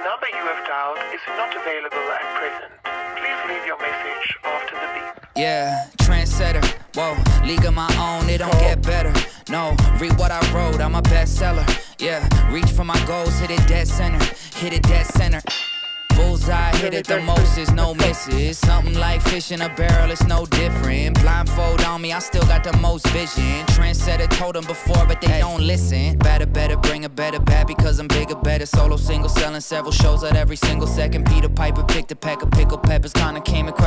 number you have dialed is not available at present. Please leave your message after the beep. Yeah, trendsetter, whoa, league of my own, it don't get better. No, read what I wrote, I'm a bestseller. Yeah, reach for my goals, hit it dead center, hit it dead center. Bullseye, hit it the most, is no misses. Something like fish in a barrel, it's no different. Blindfold on me, I still got the most vision. Trendsetter told them before, but they don't listen. Better, bring a better bad because I'm bigger, better. Solo, single, selling several shows at every single second. Peter Piper picked a pack of pickled peppers, kinda came across.